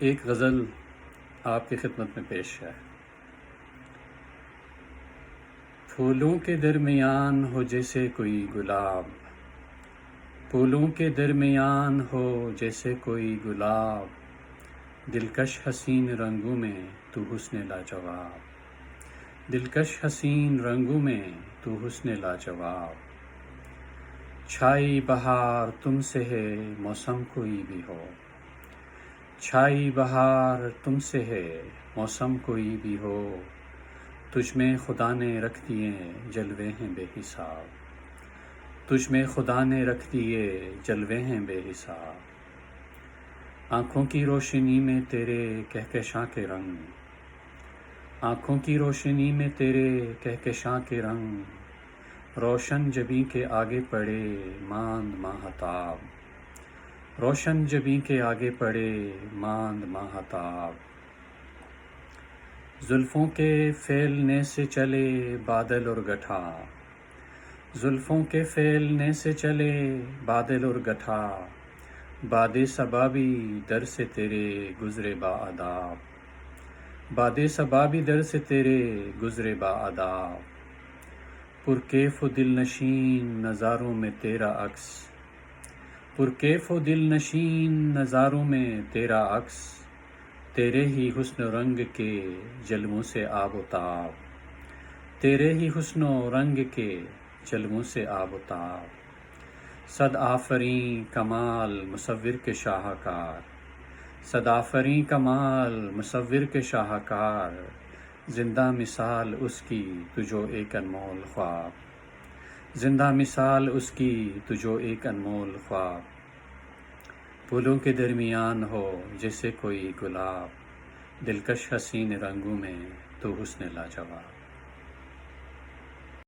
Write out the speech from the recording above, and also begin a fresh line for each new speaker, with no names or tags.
ایک غزل آپ کی خدمت میں پیش ہے۔ پھولوں کے درمیان ہو جیسے کوئی گلاب، پھولوں کے درمیان ہو جیسے کوئی گلاب، دلکش حسین رنگوں میں تو حسن لاجواب، دلکش حسین رنگوں میں تو حسن لاجواب، چھائی بہار تم سے ہے موسم کوئی بھی ہو، چھائی بہار تم سے ہے موسم کوئی بھی ہو، تجھ میں خدا نے رکھ دیے جلوے ہیں بے حساب، تجھ میں خدا نے رکھ دیے جلوے ہیں بے حساب، آنکھوں کی روشنی میں تیرے کہکشاں کے رنگ، آنکھوں کی روشنی میں تیرے کہکشاں کے رنگ، روشن جبیں کے آگے پڑے ماند ماہتاب، روشن جبیں کے آگے پڑے ماند ماہتاب، زلفوں کے پھیلنے سے چلے بادل اور گٹھا، زلفوں کے پھیلنے سے چلے بادل اور گٹھا، باد صبا بھی در سے تیرے گزرے با آداب، باد صبا بھی در سے تیرے گزرے با آداب، پرکیف و دل نشین نظاروں میں تیرا عکس، پرکیف و دل نشین نظاروں میں تیرا عکس، تیرے ہی حسن و رنگ کے جلووں سے آب و تاب، تیرے ہی حسن و رنگ کے جلووں سے آب و تاب، صد آفریں کمال مصور کے شاہکار، صد آفریں کمال مصور کے شاہکار، زندہ مثال اس کی تجھو ایک انمول خواب، زندہ مثال اس کی تجھو ایک انمول خواب، پھولوں کے درمیان ہو جیسے کوئی گلاب، دلکش حسین رنگوں میں تو حسن لاجواب۔